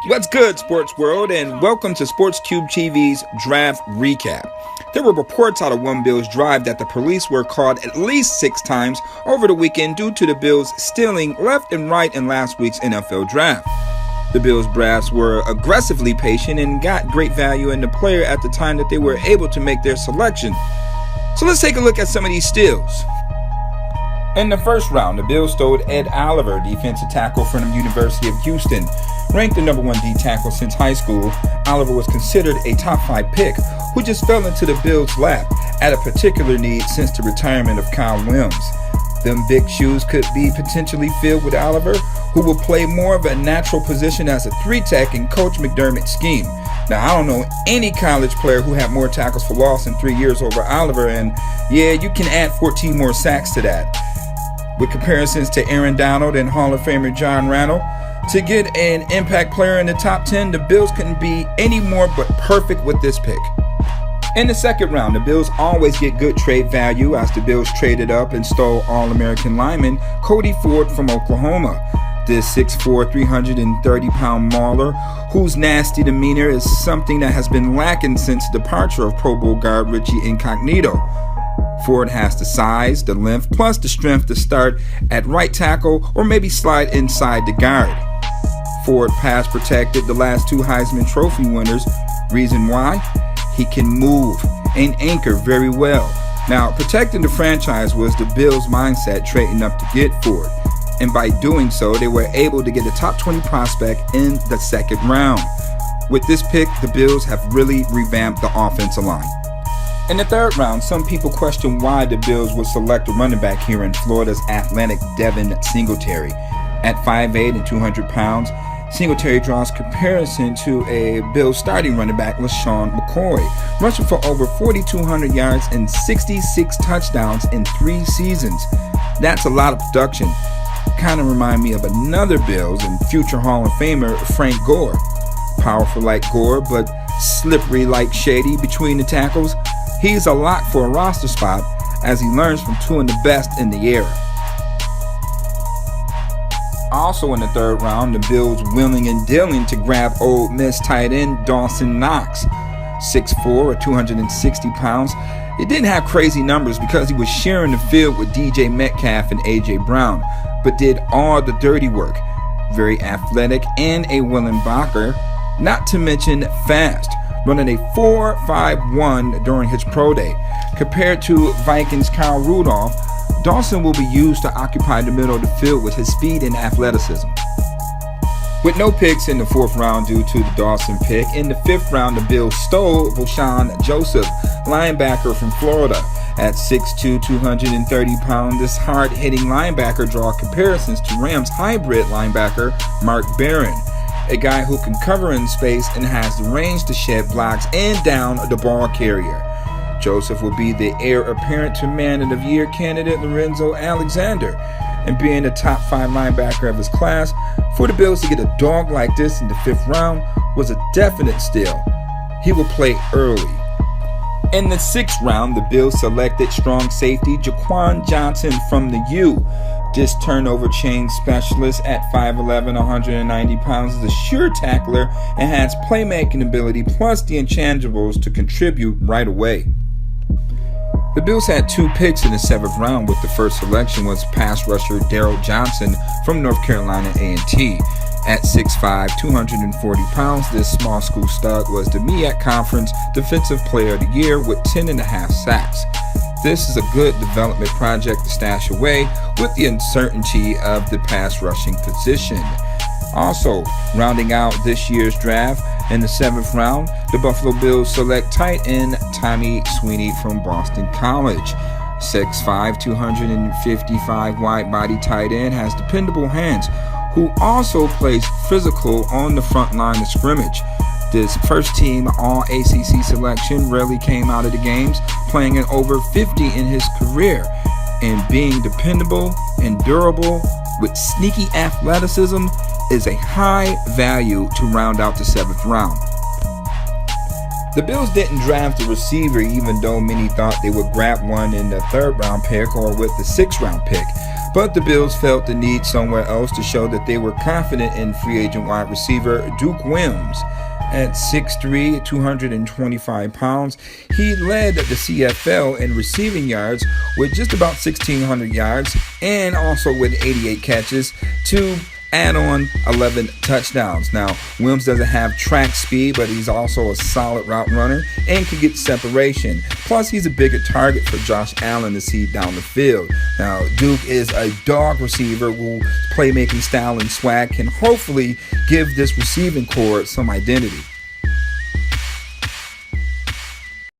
What's good, sports world, and welcome to Sportsqube TV's Draft Recap. There were reports out of one Bills drive that the police were called at least 6 times over the weekend due to the Bills stealing left and right in last week's NFL draft. The Bills brass were aggressively patient and got great value in the player at the time that they were able to make their selection. So let's take a look at some of these steals. In the first round, the Bills stole Ed Oliver, defensive tackle from the University of Houston. Ranked the number 1 D tackle since high school, Oliver was considered a top 5 pick who just fell into the Bills' lap at a particular need since the retirement of Kyle Williams. Them big shoes could be potentially filled with Oliver, who will play more of a natural position as a 3-tech in Coach McDermott's scheme. Now, I don't know any college player who had more tackles for loss in 3 years over Oliver, and yeah, you can add 14 more sacks to that. With comparisons to Aaron Donald and Hall of Famer John Randall, to get an impact player in the top 10, the Bills couldn't be any more but perfect with this pick. In the second round, the Bills always get good trade value as the Bills traded up and stole All-American lineman Cody Ford from Oklahoma. This 6'4", 330-pound mauler, whose nasty demeanor is something that has been lacking since the departure of Pro Bowl guard Richie Incognito. Ford has the size, the length, plus the strength to start at right tackle or maybe slide inside the guard. Ford pass protected the last 2 Heisman Trophy winners. Reason why? He can move and anchor very well. Now, protecting the franchise was the Bills' mindset trading up to get Ford. And by doing so, they were able to get a top 20 prospect in the second round. With this pick, the Bills have really revamped the offensive line. In the third round, some people question why the Bills would select a running back here in Florida's athletic Devin Singletary. At 5'8" and 200 pounds, Singletary draws comparison to a Bills starting running back, LaShawn McCoy, rushing for over 4,200 yards and 66 touchdowns in 3 seasons. That's a lot of production. Kind of remind me of another Bills and future Hall of Famer, Frank Gore. Powerful like Gore, but slippery like Shady between the tackles. He's a lock for a roster spot as he learns from 2 of the best in the era. Also in the third round, the Bills willing and dealing to grab Ole Miss tight end Dawson Knox. 6'4" or 260 pounds. It didn't have crazy numbers because he was sharing the field with DJ Metcalf and AJ Brown, but did all the dirty work. Very athletic and a willing blocker, not to mention fast, running a 4.51 during his pro day. Compared to Vikings' Kyle Rudolph, Dawson will be used to occupy the middle of the field with his speed and athleticism. With no picks in the 4th round due to the Dawson pick, in the 5th round the Bills stole Vosean Joseph, linebacker from Florida. At 6'2", 230 pounds, this hard-hitting linebacker draws comparisons to Rams hybrid linebacker Mark Barron, a guy who can cover in space and has the range to shed blocks and down the ball carrier. Joseph will be the heir apparent to Man of the Year candidate Lorenzo Alexander, and being a top 5 linebacker of his class, for the Bills to get a dog like this in the 5th round was a definite steal. He will play early. In the 6th round, the Bills selected strong safety Jaquan Johnson from the U. This turnover chain specialist at 5'11", 190 pounds is a sure tackler and has playmaking ability plus the intangibles to contribute right away. The Bills had 2 picks in the 7th round, with the first selection was pass rusher Daryl Johnson from North Carolina A&T. At 6'5", 240 pounds, this small school stud was the MEAC Conference Defensive Player of the Year with 10.5 sacks. This is a good development project to stash away with the uncertainty of the pass rushing position. Also, rounding out this year's draft, in the 7th round, the Buffalo Bills select tight end Tommy Sweeney from Boston College. 6'5", 255 wide body tight end has dependable hands, who also plays physical on the front line of scrimmage. This first-team All-ACC selection rarely came out of the games, playing in over 50 in his career, and being dependable and durable with sneaky athleticism is a high value to round out the 7th round. The Bills didn't draft a receiver, even though many thought they would grab one in the 3rd round pick or with the 6th round pick. But the Bills felt the need somewhere else to show that they were confident in free agent wide receiver Duke Williams. At 6'3", 225 pounds, he led the CFL in receiving yards with just about 1,600 yards and also with 88 catches to add on 11 touchdowns. Now, Williams doesn't have track speed, but he's also a solid route runner and can get separation. Plus, he's a bigger target for Josh Allen to see down the field. Now, Duke is a dog receiver whose playmaking style and swag can hopefully give this receiving corps some identity.